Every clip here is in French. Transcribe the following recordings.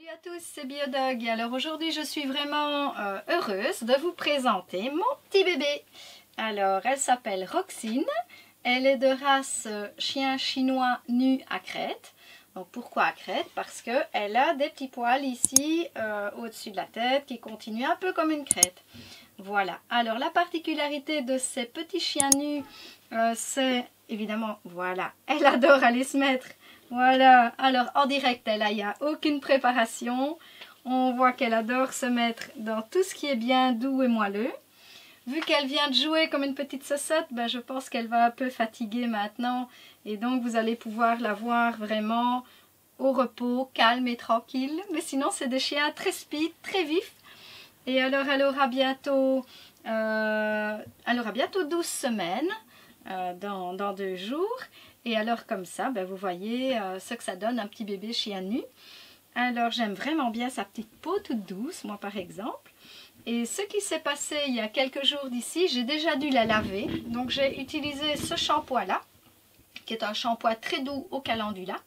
Salut à tous, c'est Biodog. Alors aujourd'hui je suis vraiment heureuse de vous présenter mon petit bébé. Alors elle s'appelle Roxine, elle est de race chien chinois nu à crête. Donc pourquoi à crête? Parce qu'elle a des petits poils ici au-dessus de la tête qui continuent un peu comme une crête. Voilà, alors la particularité de ces petits chiens nus, c'est évidemment, voilà, elle adore aller se mettre. Voilà, alors en direct, il n'y a aucune préparation. On voit qu'elle adore se mettre dans tout ce qui est bien doux et moelleux. Vu qu'elle vient de jouer comme une petite saucette, ben, je pense qu'elle va un peu fatiguer maintenant. Et donc, vous allez pouvoir la voir vraiment au repos, calme et tranquille. Mais sinon, c'est des chiens très speed, très vifs. Et alors, elle aura bientôt 12 semaines dans 2 jours. Et alors comme ça, ben, vous voyez ce que ça donne un petit bébé chien nu. Alors j'aime vraiment bien sa petite peau toute douce, moi par exemple. Et ce qui s'est passé il y a quelques jours d'ici, j'ai déjà dû la laver. Donc j'ai utilisé ce shampoing-là, qui est un shampoing très doux au calendula.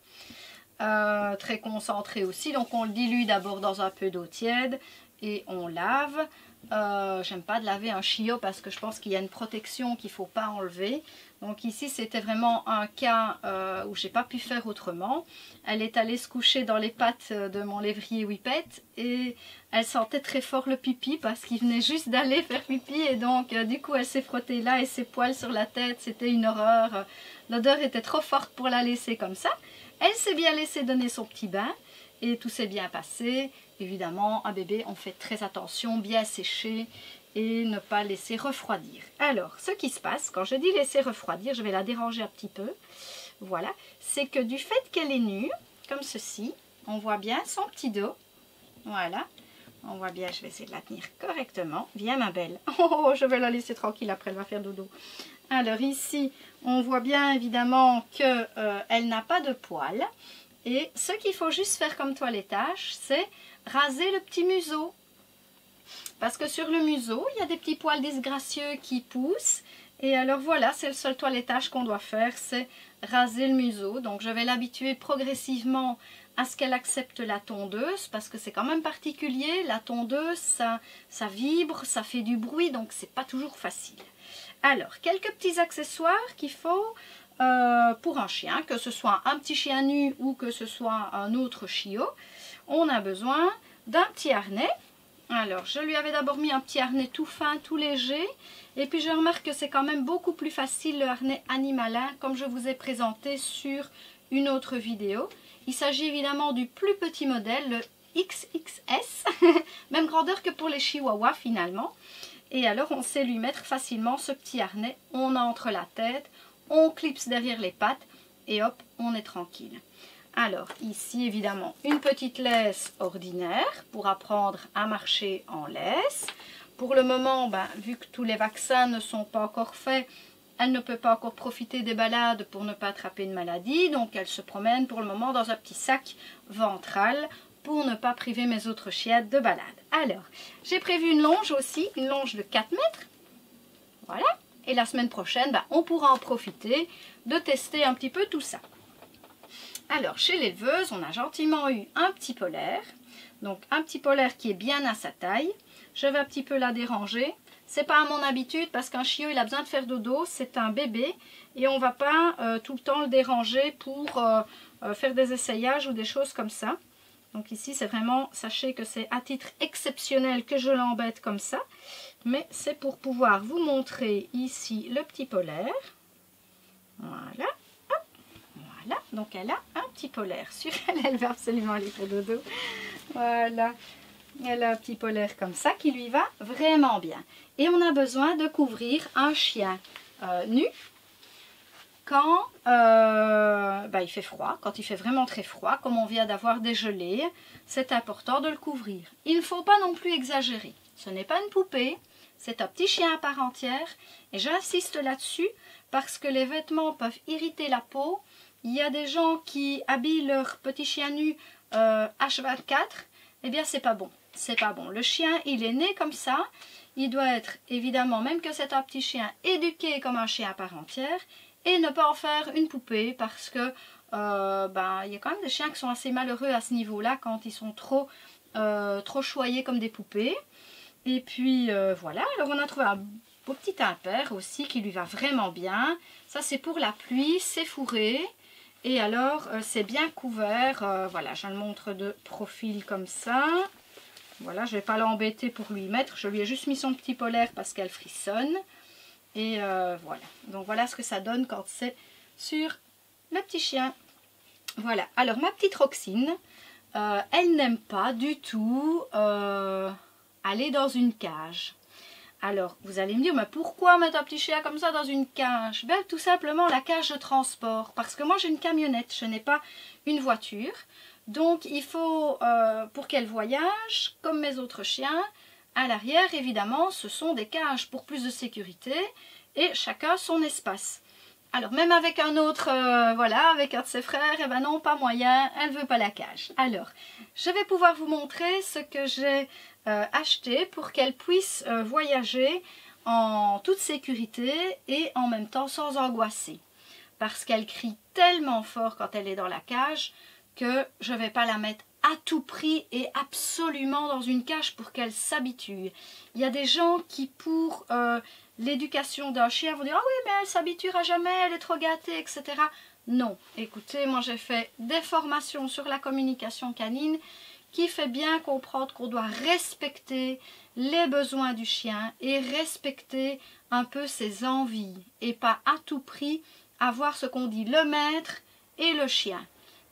Très concentré aussi, donc on le dilue d'abord dans un peu d'eau tiède et on lave. J'aime pas de laver un chiot parce que je pense qu'il y a une protection qu'il ne faut pas enlever. Donc ici c'était vraiment un cas où j'ai pas pu faire autrement. Elle est allée se coucher dans les pattes de mon lévrier Whippet et elle sentait très fort le pipi parce qu'il venait juste d'aller faire pipi et donc du coup elle s'est frottée là et ses poils sur la tête, c'était une horreur. L'odeur était trop forte pour la laisser comme ça. Elle s'est bien laissée donner son petit bain et tout s'est bien passé. Évidemment, un bébé, on fait très attention, bien sécher et ne pas laisser refroidir. Alors, ce qui se passe, quand je dis laisser refroidir, je vais la déranger un petit peu. Voilà, c'est que du fait qu'elle est nue, comme ceci, on voit bien son petit dos. Voilà, on voit bien, je vais essayer de la tenir correctement. Viens ma belle. Oh, je vais la laisser tranquille, après elle va faire dodo. Alors ici, on voit bien évidemment qu'elle n'a pas de poils. Et ce qu'il faut juste faire comme toilettage, c'est raser le petit museau. Parce que sur le museau, il y a des petits poils disgracieux qui poussent. Et alors voilà, c'est le seul toilettage qu'on doit faire, c'est raser le museau. Donc je vais l'habituer progressivement à ce qu'elle accepte la tondeuse, parce que c'est quand même particulier. La tondeuse, ça vibre, ça fait du bruit, donc c'est pas toujours facile. Alors, quelques petits accessoires qu'il faut pour un chien, que ce soit un petit chien nu ou que ce soit un autre chiot. On a besoin d'un petit harnais. Alors, je lui avais d'abord mis un petit harnais tout fin, tout léger. Et puis, je remarque que c'est quand même beaucoup plus facile le harnais animalin, comme je vous ai présenté sur une autre vidéo. Il s'agit évidemment du plus petit modèle, le XXS, même grandeur que pour les chihuahuas finalement. Et alors, on sait lui mettre facilement ce petit harnais. On entre la tête, on clipse derrière les pattes et hop, on est tranquille. Alors, ici, évidemment, une petite laisse ordinaire pour apprendre à marcher en laisse. Pour le moment, ben, vu que tous les vaccins ne sont pas encore faits, elle ne peut pas encore profiter des balades pour ne pas attraper une maladie. Donc, elle se promène pour le moment dans un petit sac ventral pour ne pas priver mes autres chiettes de balade. Alors, j'ai prévu une longe aussi, une longe de 4 mètres. Voilà. Et la semaine prochaine, ben, on pourra en profiter de tester un petit peu tout ça. Alors, chez l'éleveuse, on a gentiment eu un petit polaire. Donc, un petit polaire qui est bien à sa taille. Je vais un petit peu la déranger. C'est pas à mon habitude parce qu'un chiot, il a besoin de faire dodo. C'est un bébé. Et on va pas tout le temps le déranger pour faire des essayages ou des choses comme ça. Donc ici, c'est vraiment, sachez que c'est à titre exceptionnel que je l'embête comme ça. Mais c'est pour pouvoir vous montrer ici le petit polaire. Voilà. Voilà, donc elle a un petit polaire sur elle, elle va absolument aller faire dodo. Voilà, elle a un petit polaire comme ça qui lui va vraiment bien. Et on a besoin de couvrir un chien nu quand il fait froid, quand il fait vraiment très froid, comme on vient d'avoir des gelées, c'est important de le couvrir. Il ne faut pas non plus exagérer. Ce n'est pas une poupée, c'est un petit chien à part entière. Et j'insiste là-dessus parce que les vêtements peuvent irriter la peau. Il y a des gens qui habillent leur petit chien nu H24, eh bien c'est pas bon, c'est pas bon. Le chien, il est né comme ça, il doit être évidemment, même que c'est un petit chien, éduqué comme un chien à part entière, et ne pas en faire une poupée parce que il y a quand même des chiens qui sont assez malheureux à ce niveau-là quand ils sont trop choyés comme des poupées. Et puis voilà, alors on a trouvé un beau petit impair aussi qui lui va vraiment bien. Ça c'est pour la pluie, c'est fourré. Et alors c'est bien couvert, voilà, je le montre de profil comme ça. Voilà, je ne vais pas l'embêter pour lui mettre, je lui ai juste mis son petit polaire parce qu'elle frissonne. Et voilà, donc voilà ce que ça donne quand c'est sur le petit chien. Voilà, alors ma petite Roxine, elle n'aime pas du tout aller dans une cage. Alors, vous allez me dire, mais pourquoi mettre un petit chien comme ça dans une cage? Ben, tout simplement la cage de transport. Parce que moi, j'ai une camionnette, je n'ai pas une voiture. Donc, il faut, pour qu'elle voyage, comme mes autres chiens, à l'arrière, évidemment, ce sont des cages pour plus de sécurité. Et chacun son espace. Alors, même avec un autre, voilà, avec un de ses frères, eh ben non, pas moyen, elle ne veut pas la cage. Alors, je vais pouvoir vous montrer ce que j'ai acheté pour qu'elle puisse voyager en toute sécurité et en même temps sans angoisser. Parce qu'elle crie tellement fort quand elle est dans la cage que je ne vais pas la mettre à tout prix et absolument dans une cage pour qu'elle s'habitue. Il y a des gens qui, pour l'éducation d'un chien, vont dire « Ah oui, mais elle s'habituera jamais, elle est trop gâtée, etc. » Non, écoutez, moi j'ai fait des formations sur la communication canine qui fait bien comprendre qu'on doit respecter les besoins du chien et respecter un peu ses envies et pas à tout prix avoir ce qu'on dit le maître et le chien.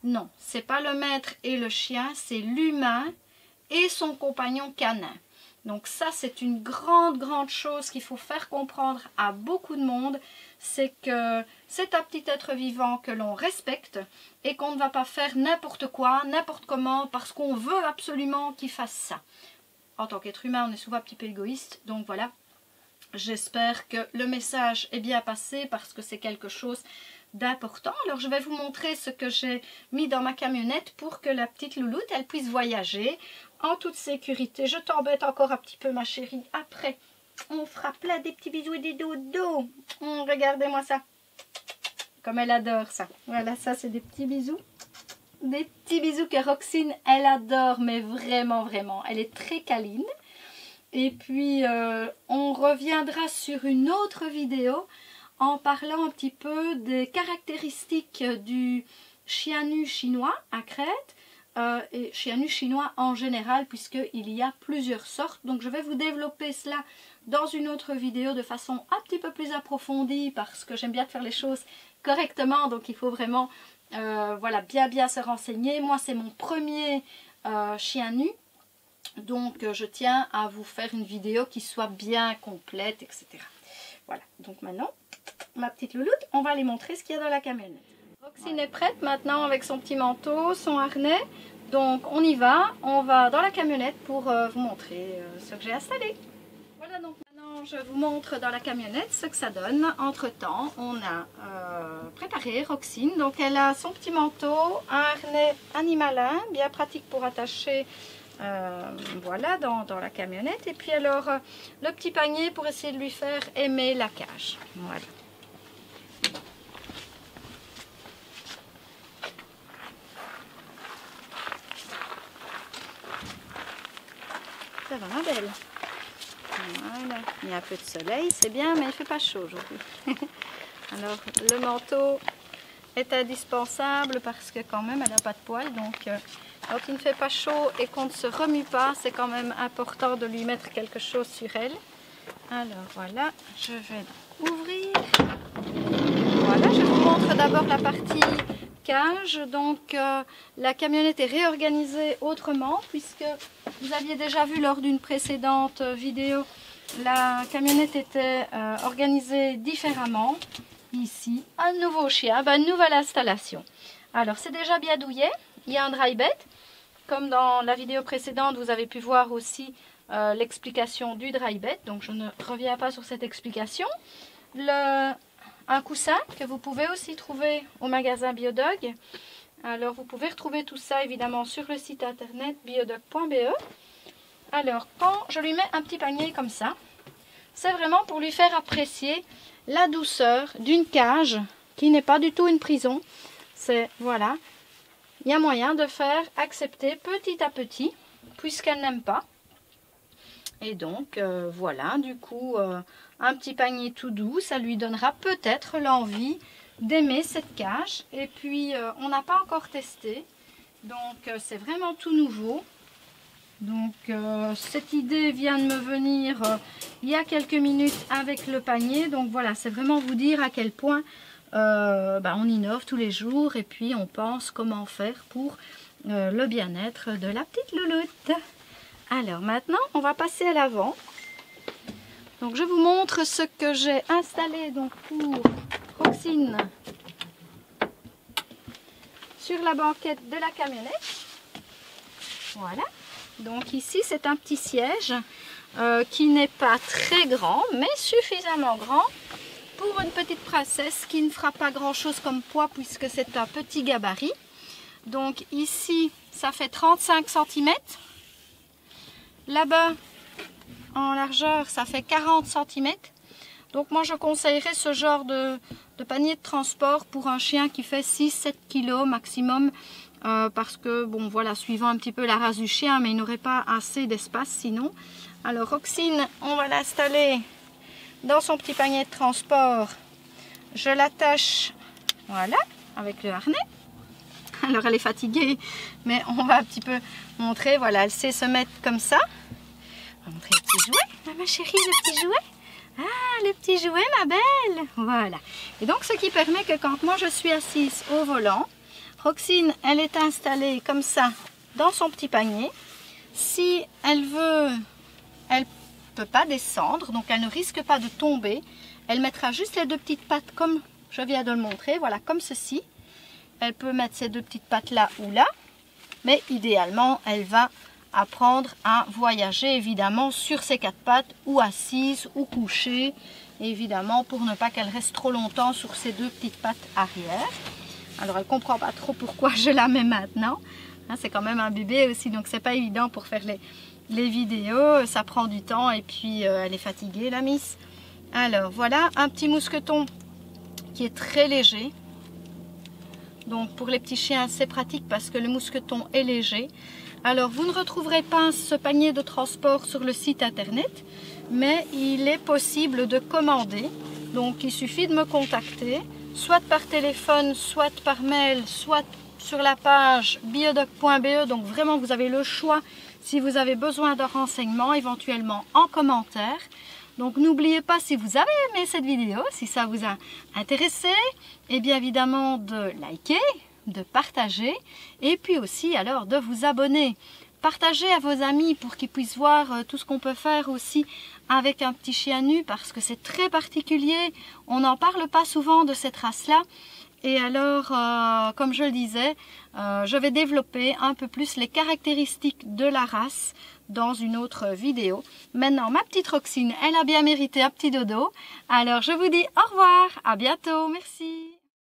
Non, c'est pas le maître et le chien, c'est l'humain et son compagnon canin. Donc ça, c'est une grande chose qu'il faut faire comprendre à beaucoup de monde, c'est que c'est un petit être vivant que l'on respecte et qu'on ne va pas faire n'importe quoi, n'importe comment, parce qu'on veut absolument qu'il fasse ça. En tant qu'être humain, on est souvent un petit peu égoïste, donc voilà. J'espère que le message est bien passé parce que c'est quelque chose d'important. Alors je vais vous montrer ce que j'ai mis dans ma camionnette pour que la petite louloute, elle puisse voyager en toute sécurité. Je t'embête encore un petit peu ma chérie. Après, on fera plein des petits bisous et des dodos. Regardez-moi ça. Comme elle adore ça. Voilà, ça c'est des petits bisous. Des petits bisous que Roxine, elle adore, mais vraiment. Elle est très câline. Et puis, on reviendra sur une autre vidéo en parlant un petit peu des caractéristiques du chien nu chinois à Crète et chien nu chinois en général, puisqu'il y a plusieurs sortes. Donc, je vais vous développer cela dans une autre vidéo de façon un petit peu plus approfondie parce que j'aime bien faire les choses correctement. Donc, il faut vraiment voilà, bien se renseigner. Moi, c'est mon premier chien nu. Donc je tiens à vous faire une vidéo qui soit bien complète, etc. Voilà, donc maintenant, ma petite louloute, on va aller montrer ce qu'il y a dans la camionnette. Roxine est prête maintenant avec son petit manteau, son harnais. Donc on y va, on va dans la camionnette pour vous montrer ce que j'ai installé. Voilà, donc maintenant je vous montre dans la camionnette ce que ça donne. Entre temps, on a préparé Roxine. Donc elle a son petit manteau, un harnais animalin, bien pratique pour attacher voilà, dans la camionnette. Et puis alors, le petit panier pour essayer de lui faire aimer la cage. Voilà. Ça va, ma belle. Voilà. Il y a un peu de soleil, c'est bien, mais il ne fait pas chaud aujourd'hui. Alors, le manteau est indispensable parce que quand même, elle n'a pas de poils, donc... quand il ne fait pas chaud et qu'on ne se remue pas, c'est quand même important de lui mettre quelque chose sur elle. Alors voilà, je vais ouvrir. Voilà, je vous montre d'abord la partie cage. Donc la camionnette est réorganisée autrement puisque vous aviez déjà vu lors d'une précédente vidéo, la camionnette était organisée différemment. Ici, un nouveau chien, une nouvelle installation. Alors c'est déjà bien douillet, il y a un dry bed. Comme dans la vidéo précédente, vous avez pu voir aussi l'explication du dry bed. Donc je ne reviens pas sur cette explication. Un coussin que vous pouvez aussi trouver au magasin Biodog. Alors vous pouvez retrouver tout ça évidemment sur le site internet biodog.be. Alors quand je lui mets un petit panier comme ça, c'est vraiment pour lui faire apprécier la douceur d'une cage qui n'est pas du tout une prison. C'est, voilà, il y a moyen de faire accepter petit à petit, puisqu'elle n'aime pas. Et donc, voilà, du coup, un petit panier tout doux, ça lui donnera peut-être l'envie d'aimer cette cage. Et puis, on n'a pas encore testé, donc c'est vraiment tout nouveau. Donc, cette idée vient de me venir il y a quelques minutes avec le panier. Donc, voilà, c'est vraiment vous dire à quel point on innove tous les jours. Et puis, on pense comment faire pour le bien-être de la petite louloute. Alors, maintenant, on va passer à l'avant. Donc, je vous montre ce que j'ai installé donc, pour Roxine sur la banquette de la camionnette. Voilà. Donc ici, c'est un petit siège qui n'est pas très grand, mais suffisamment grand pour une petite princesse qui ne fera pas grand-chose comme poids puisque c'est un petit gabarit. Donc ici, ça fait 35 cm. Là-bas, en largeur, ça fait 40 cm. Donc moi, je conseillerais ce genre de panier de transport pour un chien qui fait 6-7 kg maximum. Parce que, bon voilà, suivant un petit peu la race du chien, mais il n'aurait pas assez d'espace sinon. Alors Roxine, on va l'installer dans son petit panier de transport. Je l'attache, voilà, avec le harnais. Alors elle est fatiguée, mais on va un petit peu montrer, voilà, elle sait se mettre comme ça. On va montrer le petit jouet, ah, ma chérie, le petit jouet. Ah, le petit jouet, ma belle. Voilà. Et donc, ce qui permet que quand moi je suis assise au volant, Roxine, elle est installée comme ça dans son petit panier. Si elle veut, elle ne peut pas descendre, donc elle ne risque pas de tomber. Elle mettra juste les deux petites pattes comme je viens de le montrer, voilà, comme ceci. Elle peut mettre ses deux petites pattes là ou là, mais idéalement, elle va apprendre à voyager évidemment sur ses quatre pattes ou assise ou couchée, évidemment pour ne pas qu'elle reste trop longtemps sur ses deux petites pattes arrière. Alors elle ne comprend pas trop pourquoi je la mets maintenant. Hein, c'est quand même un bébé aussi, donc c'est pas évident pour faire les vidéos. Ça prend du temps et puis elle est fatiguée la miss. Alors voilà un petit mousqueton qui est très léger. Donc pour les petits chiens c'est pratique parce que le mousqueton est léger. Alors vous ne retrouverez pas ce panier de transport sur le site internet, mais il est possible de commander. Donc il suffit de me contacter, soit par téléphone, soit par mail, soit sur la page biodoc.be. Donc vraiment vous avez le choix si vous avez besoin de renseignements, éventuellement en commentaire. Donc n'oubliez pas, si vous avez aimé cette vidéo, si ça vous a intéressé, et bien évidemment de liker, de partager et puis aussi alors de vous abonner. Partagez à vos amis pour qu'ils puissent voir tout ce qu'on peut faire aussi avec un petit chien nu parce que c'est très particulier. On n'en parle pas souvent de cette race-là. Et alors, comme je le disais, je vais développer un peu plus les caractéristiques de la race dans une autre vidéo. Maintenant, ma petite Roxine, elle a bien mérité un petit dodo. Alors, je vous dis au revoir, à bientôt, merci.